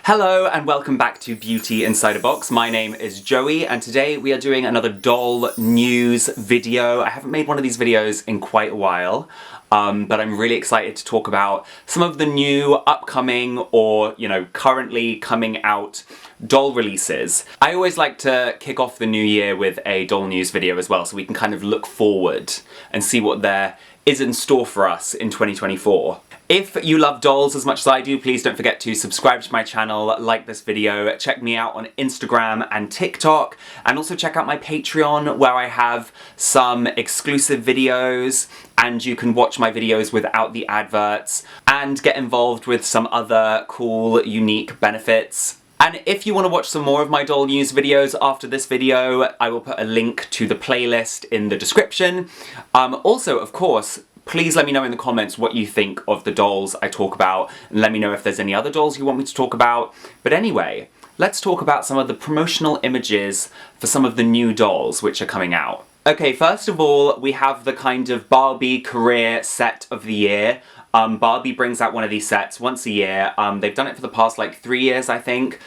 Hello and welcome back to Beauty Inside a Box. My name is Joey and today we are doing another doll news video. I haven't made one of these videos in quite a while, but I'm really excited to talk about some of the new upcoming or, currently coming out doll releases. I always like to kick off the new year with a doll news video as well, so we can kind of look forward and see what there is in store for us in 2024. If you love dolls as much as I do, please don't forget to subscribe to my channel, like this video, check me out on Instagram and TikTok, and also check out my Patreon where I have some exclusive videos and you can watch my videos without the adverts and get involved with some other cool, unique benefits. And if you want to watch some more of my doll news videos after this video, I will put a link to the playlist in the description. Also, of course, please let me know in the comments what you think of the dolls I talk about, and let me know if there's any other dolls you want me to talk about. But anyway, let's talk about some of the promotional images for some of the new dolls which are coming out. Okay, first of all, we have the kind of Barbie career set of the year. Barbie brings out one of these sets once a year. They've done it for the past, 3 years, I think.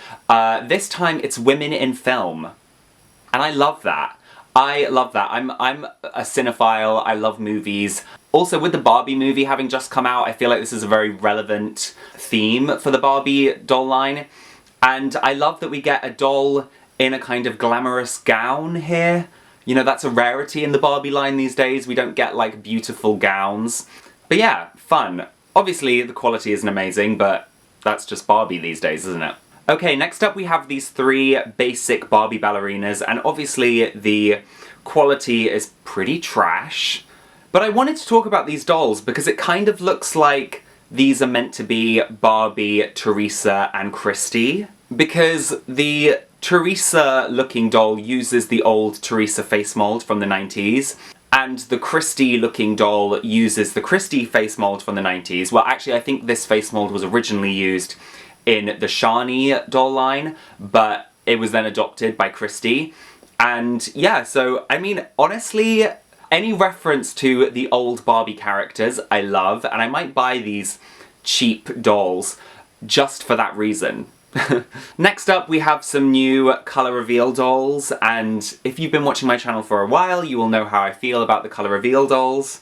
This time, it's women in film. And I love that. I love that. I'm a cinephile. I love movies. Also, with the Barbie movie having just come out, I feel like this is a very relevant theme for the Barbie doll line. And I love that we get a doll in a kind of glamorous gown here. You know, that's a rarity in the Barbie line these days. We don't get, beautiful gowns. But yeah, fun. Obviously, the quality isn't amazing, but that's just Barbie these days, isn't it? Okay, next up we have these 3 basic Barbie ballerinas, and obviously the quality is pretty trash. But I wanted to talk about these dolls because it kind of looks like these are meant to be Barbie, Teresa, and Christy. Because the Teresa-looking doll uses the old Teresa face mold from the 90s, and the Christy-looking doll uses the Christy face mold from the 90s. Well, actually, I think this face mold was originally used in the Shani doll line, but it was then adopted by Christy. And yeah, so, I mean, honestly, any reference to the old Barbie characters, I love, and I might buy these cheap dolls just for that reason. Next up, we have some new colour reveal dolls, and if you've been watching my channel for a while, you will know how I feel about the colour reveal dolls.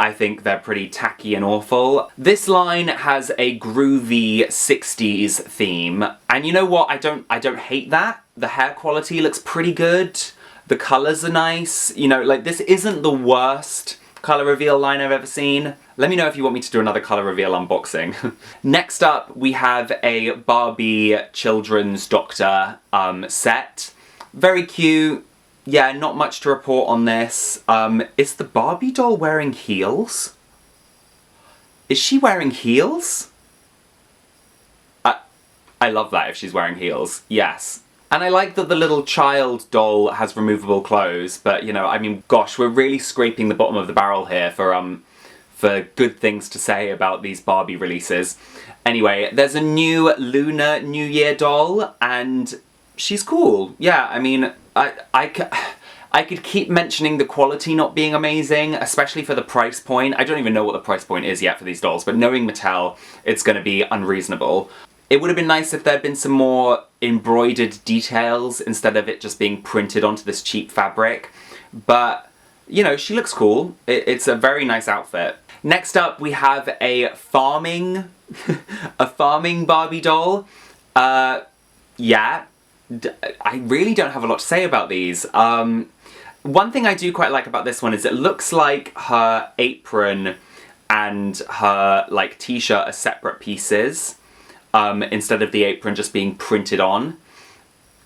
I think they're pretty tacky and awful. This line has a groovy 60s theme, and you know what? I don't hate that. The hair quality looks pretty good. The colours are nice. You know, this isn't the worst colour reveal line I've ever seen. Let me know if you want me to do another colour reveal unboxing. Next up, we have a Barbie children's doctor set. Very cute. Yeah, not much to report on this. Is the Barbie doll wearing heels? Is she wearing heels? I love that if she's wearing heels. Yes. And I like that the little child doll has removable clothes, but, I mean, gosh, we're really scraping the bottom of the barrel here for good things to say about these Barbie releases. Anyway, there's a new Lunar New Year doll, and she's cool. Yeah, I mean, I could keep mentioning the quality not being amazing, especially for the price point. I don't even know what the price point is yet for these dolls, but knowing Mattel, it's going to be unreasonable. It would have been nice if there had been some more embroidered details instead of it just being printed onto this cheap fabric. But, she looks cool. It's a very nice outfit. Next up, we have a farming Barbie doll. Yeah, I really don't have a lot to say about these. One thing I do quite like about this one is it looks like her apron and her, t-shirt are separate pieces. Instead of the apron just being printed on.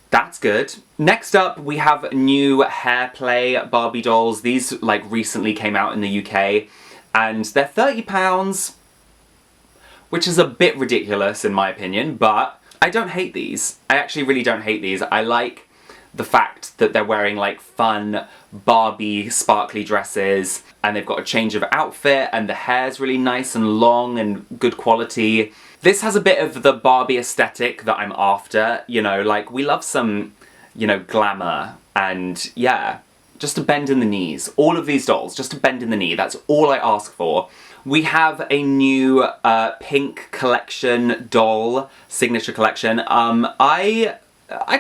That's good. Next up, we have new hair play Barbie dolls. These, recently came out in the UK, and they're £30, which is a bit ridiculous in my opinion, but I don't hate these. I actually really don't hate these. I like the fact that they're wearing, fun Barbie sparkly dresses, and they've got a change of outfit, and the hair's really nice and long and good quality. This has a bit of the Barbie aesthetic that I'm after, we love some, glamour, and yeah, just a bend in the knees. All of these dolls, just a bend in the knee, that's all I ask for. We have a new pink collection doll, signature collection. I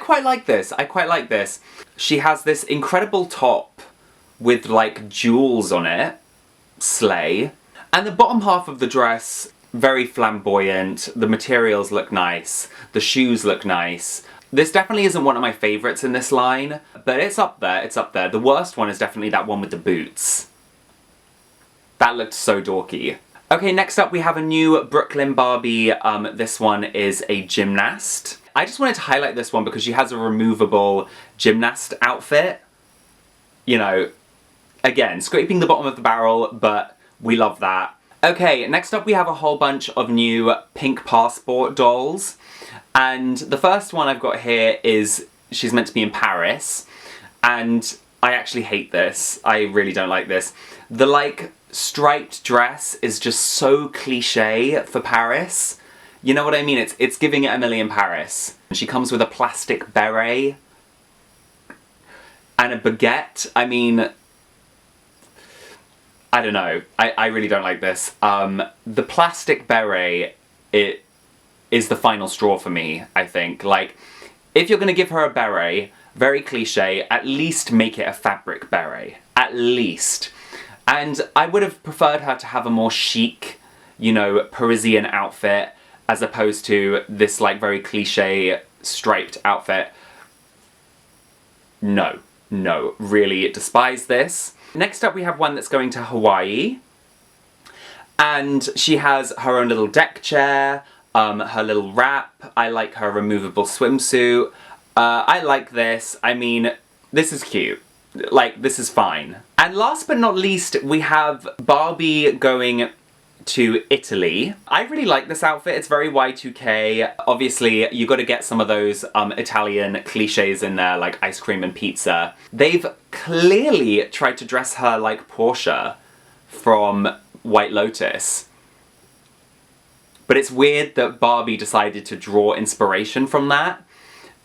quite like this. I quite like this. She has this incredible top with like jewels on it. Slay. And the bottom half of the dress, very flamboyant. The materials look nice. The shoes look nice. This definitely isn't one of my favourites in this line, but it's up there, it's up there. The worst one is definitely that one with the boots. That looked so dorky. Okay, next up we have a new Brooklyn Barbie. This one is a gymnast. I just wanted to highlight this one because she has a removable gymnast outfit. You know, again, scraping the bottom of the barrel, but we love that. Okay, next up we have a whole bunch of new pink passport dolls. And the first one I've got here is, she's meant to be in Paris. And I actually hate this. I really don't like this. The like striped dress is just so cliche for Paris. You know what I mean? It's giving it Emily in Paris. She comes with a plastic beret and a baguette. I mean, I don't know. I really don't like this. The plastic beret, it is the final straw for me, I think. Like, if you're gonna give her a beret, very cliche, at least make it a fabric beret. At least. And I would have preferred her to have a more chic, you know, Parisian outfit, as opposed to this like very cliche striped outfit. No, really despise this. Next up we have one that's going to Hawaii. And she has her own little deck chair, her little wrap. I like her removable swimsuit. I like this. I mean, this is cute. Like, this is fine. And last but not least, we have Barbie going to Italy. I really like this outfit. It's very Y2K. Obviously, you got to get some of those Italian cliches in there, like ice cream and pizza. They've clearly tried to dress her like Portia from White Lotus. But it's weird that Barbie decided to draw inspiration from that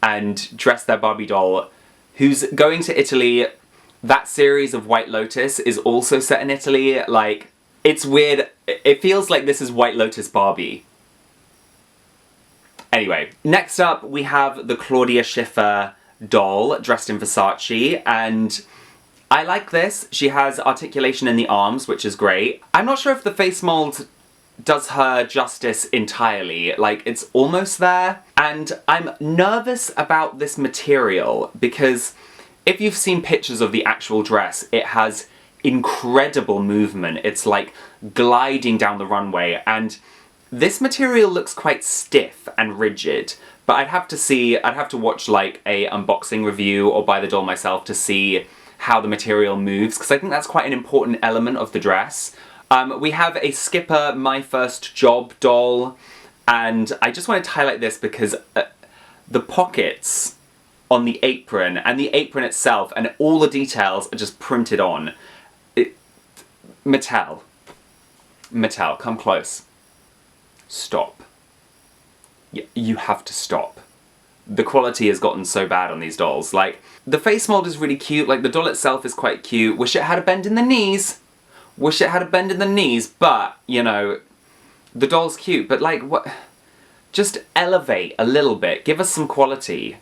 and dress their Barbie doll, who's going to Italy. That series of White Lotus is also set in Italy. Like, it's weird. It feels like this is White Lotus Barbie. Anyway, next up we have the Claudia Schiffer doll dressed in Versace, and I like this. She has articulation in the arms, which is great. I'm not sure if the face mold does her justice entirely. Like, it's almost there. And I'm nervous about this material because if you've seen pictures of the actual dress, it has incredible movement. It's like gliding down the runway, and this material looks quite stiff and rigid. But I'd have to watch like a unboxing review or buy the doll myself to see how the material moves, because I think that's quite an important element of the dress. We have a Skipper My First Job doll, and I just wanted to highlight this because the pockets on the apron and the apron itself and all the details are just printed on. Mattel, come close. Stop. You have to stop. The quality has gotten so bad on these dolls. Like, the face mold is really cute, like the doll itself is quite cute. Wish it had a bend in the knees. Wish it had a bend in the knees, but, you know, the doll's cute, but like, what? Just elevate a little bit, give us some quality.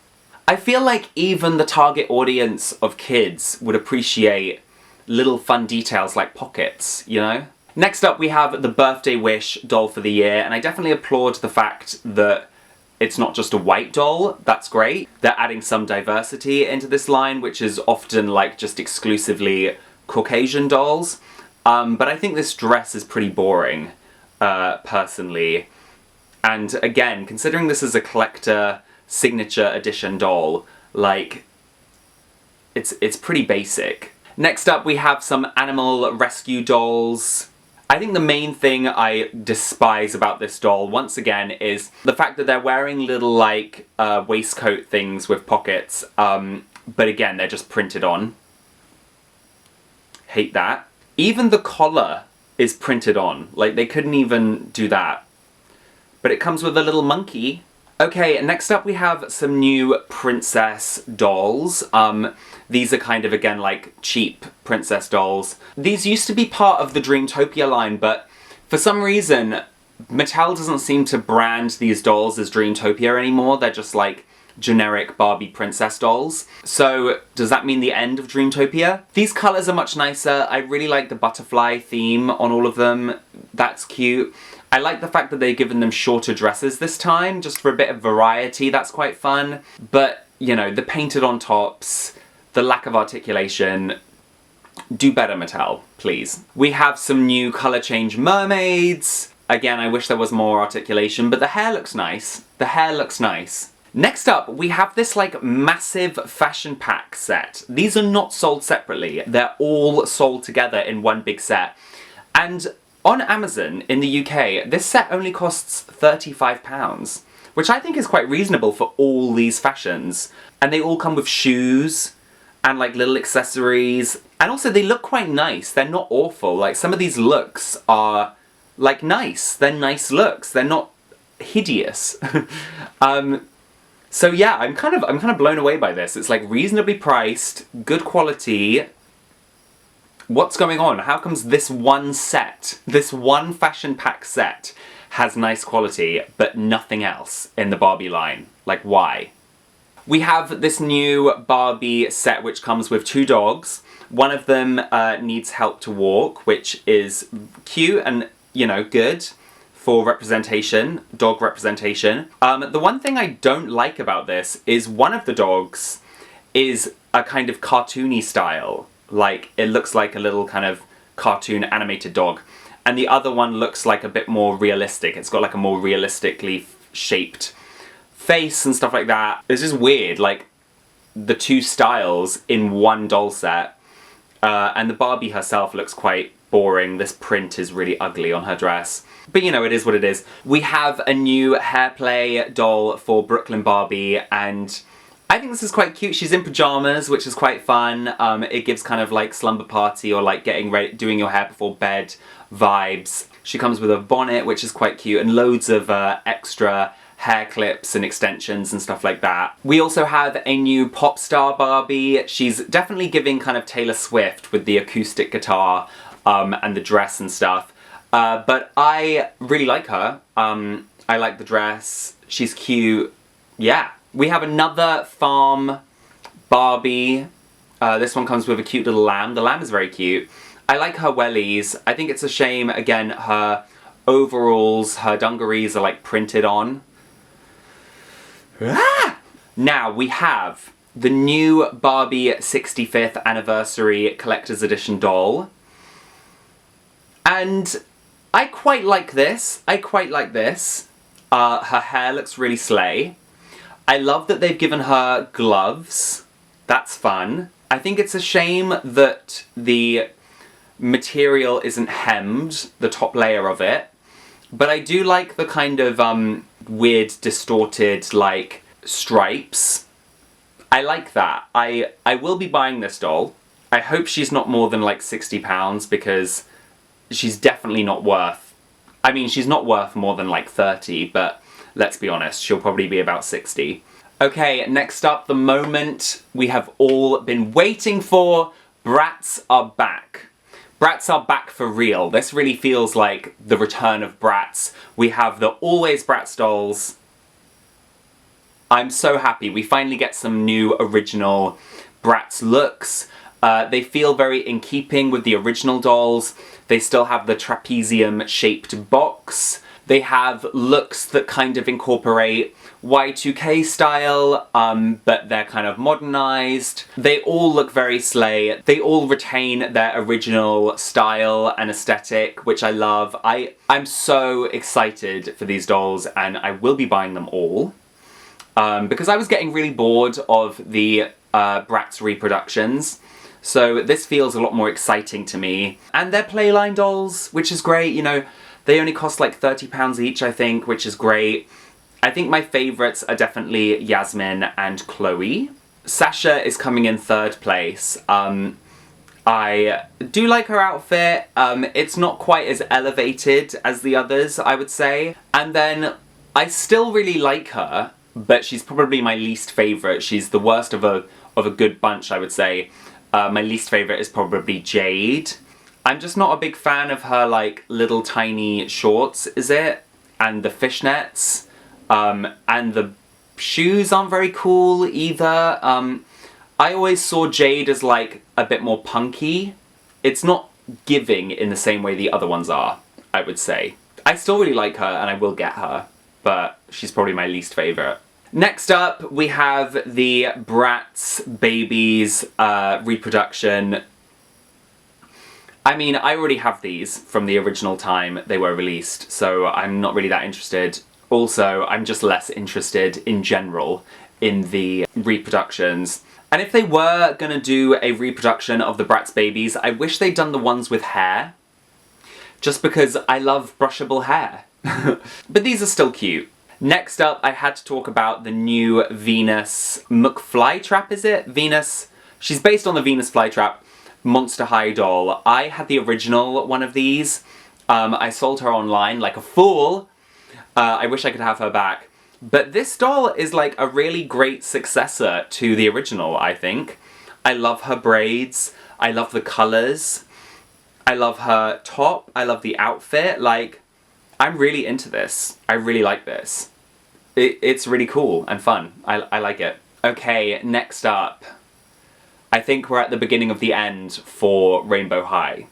I feel like even the target audience of kids would appreciate little fun details like pockets, you know? Next up we have the Birthday Wish doll for the year, and I definitely applaud the fact that it's not just a white doll. That's great. They're adding some diversity into this line, which is often like just exclusively Caucasian dolls. But I think this dress is pretty boring, personally. And again, considering this is a collector signature edition doll, like, it's pretty basic. Next up we have some animal rescue dolls. I think the main thing I despise about this doll, once again, is the fact that they're wearing little, like, waistcoat things with pockets, but again, they're just printed on. Hate that. Even the collar is printed on. Like, they couldn't even do that. But it comes with a little monkey. Okay, next up we have some new princess dolls. These are kind of, again, like, cheap princess dolls. These used to be part of the Dreamtopia line, but For some reason, Mattel doesn't seem to brand these dolls as Dreamtopia anymore. They're just like generic Barbie princess dolls. So does that mean the end of Dreamtopia? These colours are much nicer. I really like the butterfly theme on all of them. That's cute. I like the fact that they've given them shorter dresses this time, just for a bit of variety. That's quite fun. But, you know, the painted on tops, the lack of articulation, do better, Mattel, please. We have some new colour change mermaids. Again, I wish there was more articulation, but the hair looks nice. The hair looks nice. Next up, we have this like massive fashion pack set. These are not sold separately. They're all sold together in one big set. And on Amazon in the UK, this set only costs £35, which I think is quite reasonable for all these fashions. And they all come with shoes and like little accessories. And also they look quite nice. They're not awful. Like some of these looks are like nice. They're nice looks. They're not hideous. So yeah, I'm kind of blown away by this. It's like reasonably priced, good quality. What's going on? How comes this one set, this one fashion pack set, has nice quality, but nothing else in the Barbie line? Like, why? We have this new Barbie set which comes with 2 dogs. One of them needs help to walk, which is cute and, you know, good for representation, dog representation. The one thing I don't like about this is one of the dogs is a kind of cartoony style. Like, it looks like a little kind of cartoon animated dog. And the other one looks like a bit more realistic. It's got like a more realistically shaped face and stuff like that. It's just weird, like, the 2 styles in one doll set. And the Barbie herself looks quite boring. This print is really ugly on her dress. But you know, it is what it is. We have a new hair play doll for Brooklyn Barbie, and I think this is quite cute. She's in pajamas, which is quite fun. It gives kind of like slumber party or like getting ready, doing your hair before bed vibes. She comes with a bonnet, which is quite cute, and loads of extra hair clips and extensions and stuff like that. We also have a new pop star Barbie. She's definitely giving kind of Taylor Swift with the acoustic guitar and the dress and stuff. But I really like her. I like the dress. She's cute. Yeah. We have another farm Barbie. This one comes with a cute little lamb. The lamb is very cute. I like her wellies. I think it's a shame, again, her overalls, her dungarees are like printed on. Ah! Now we have the new Barbie 65th anniversary collector's edition doll. And I quite like this. I quite like this. Her hair looks really slay. I love that they've given her gloves. That's fun. I think it's a shame that the material isn't hemmed, the top layer of it. But I do like the kind of weird, distorted, like, stripes. I like that. I will be buying this doll. I hope she's not more than like £60 because she's definitely not worth... I mean, she's not worth more than like 30, but let's be honest, she'll probably be about 60. Okay, next up, the moment we have all been waiting for. Bratz are back. Bratz are back for real. This really feels like the return of Bratz. We have the Alwayz Bratz dolls. I'm so happy. We finally get some new original Bratz looks. They feel very in keeping with the original dolls. They still have the trapezium-shaped box. They have looks that kind of incorporate Y2K style, but they're kind of modernized. They all look very slay. They all retain their original style and aesthetic, which I love. I'm so excited for these dolls, and I will be buying them all. Because I was getting really bored of the Bratz reproductions. So this feels a lot more exciting to me. And they're Playline dolls, which is great, you know. They only cost like £30 each, I think, which is great. I think my favourites are definitely Yasmin and Chloe. Sasha is coming in 3rd place. I do like her outfit. It's not quite as elevated as the others, I would say. And then I still really like her, but she's probably my least favourite. She's the worst of a good bunch, I would say. My least favourite is probably Jade. I'm just not a big fan of her like little tiny shorts, is it? And the fishnets. And the shoes aren't very cool either. I always saw Jade as like a bit more punky. It's not giving in the same way the other ones are, I would say. I still really like her and I will get her, but she's probably my least favourite. Next up, we have the Bratz Babies reproduction. I mean, I already have these from the original time they were released, so I'm not really that interested. Also, I'm just less interested in general in the reproductions. And if they were gonna do a reproduction of the Bratz Babies, I wish they'd done the ones with hair. Just because I love brushable hair. But these are still cute. Next up, I had to talk about the new Venus McFlytrap, is it? Venus. She's based on the Venus Flytrap Monster High doll. I had the original one of these. I sold her online like a fool. I wish I could have her back. But this doll is like a really great successor to the original, I think. I love her braids. I love the colours. I love her top. I love the outfit. Like, I'm really into this. I really like this. It's really cool and fun. I like it. Okay, next up. I think we're at the beginning of the end for Rainbow High.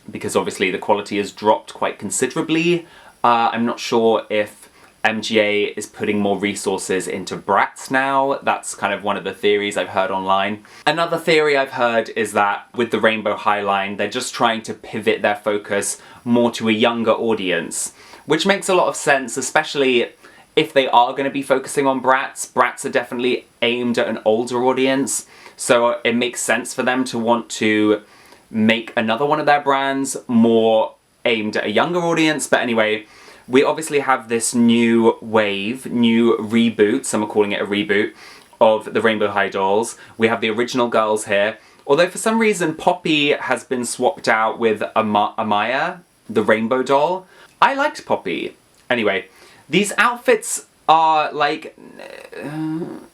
Because obviously the quality has dropped quite considerably. I'm not sure if MGA is putting more resources into Bratz now. That's kind of one of the theories I've heard online. Another theory I've heard is that with the Rainbow High line, they're just trying to pivot their focus more to a younger audience, which makes a lot of sense, especially if they are going to be focusing on Bratz. Bratz are definitely aimed at an older audience, so it makes sense for them to want to make another one of their brands more aimed at a younger audience. But anyway, we obviously have this new wave, new reboot, some are calling it a reboot, of the Rainbow High dolls. We have the original girls here, although for some reason Poppy has been swapped out with Amaya, the rainbow doll. I liked Poppy. Anyway, these outfits are like,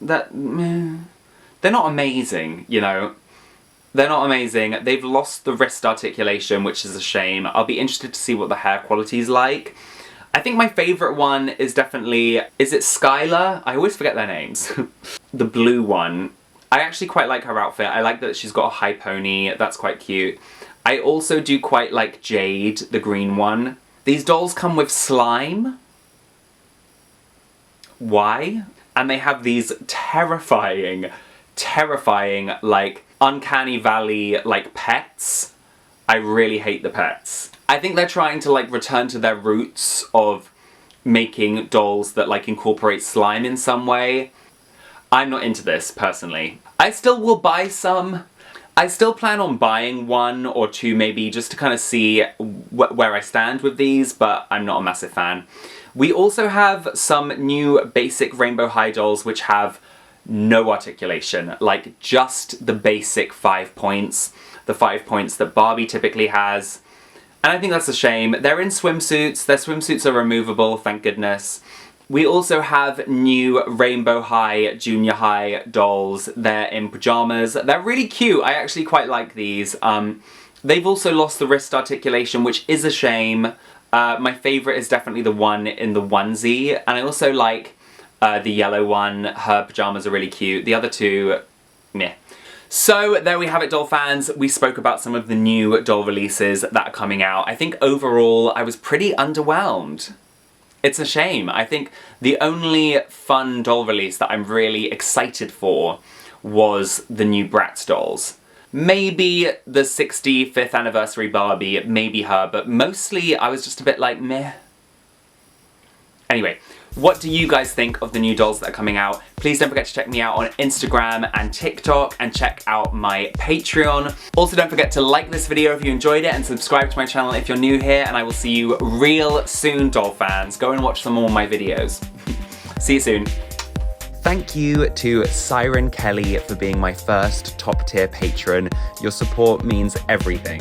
they're not amazing, you know. They're not amazing. They've lost the wrist articulation, which is a shame. I'll be interested to see what the hair quality is like. I think my favourite one is definitely, is it Skylar? I always forget their names. The blue one. I actually quite like her outfit. I like that she's got a high pony. That's quite cute. I also do quite like Jade, the green one. These dolls come with slime. Why? And they have these terrifying, like, Uncanny Valley, like, pets. I really hate the pets. I think they're trying to, like, return to their roots of making dolls that, like, incorporate slime in some way. I'm not into this, personally. I still will buy some. I still plan on buying one or two, maybe, just to kind of see where I stand with these, but I'm not a massive fan. We also have some new basic Rainbow High dolls which have no articulation, like just the basic 5 points. The 5 points that Barbie typically has. And I think that's a shame. They're in swimsuits. Their swimsuits are removable, thank goodness. We also have new Rainbow High, Junior High dolls. They're in pajamas. They're really cute. I actually quite like these. They've also lost the wrist articulation, which is a shame. My favourite is definitely the one in the onesie. And I also like the yellow one. Her pajamas are really cute. The other two, meh. So there we have it, doll fans. We spoke about some of the new doll releases that are coming out. I think overall I was pretty underwhelmed. It's a shame. I think the only fun doll release that I'm really excited for was the new Bratz dolls. Maybe the 65th anniversary Barbie, maybe her, but mostly I was just a bit like, meh. Anyway, what do you guys think of the new dolls that are coming out? Please don't forget to check me out on Instagram and TikTok and check out my Patreon. Also, don't forget to like this video if you enjoyed it and subscribe to my channel if you're new here, and I will see you real soon, doll fans. Go and watch some more of my videos. See you soon. Thank you to Siren Kelly for being my first top tier patron. Your support means everything.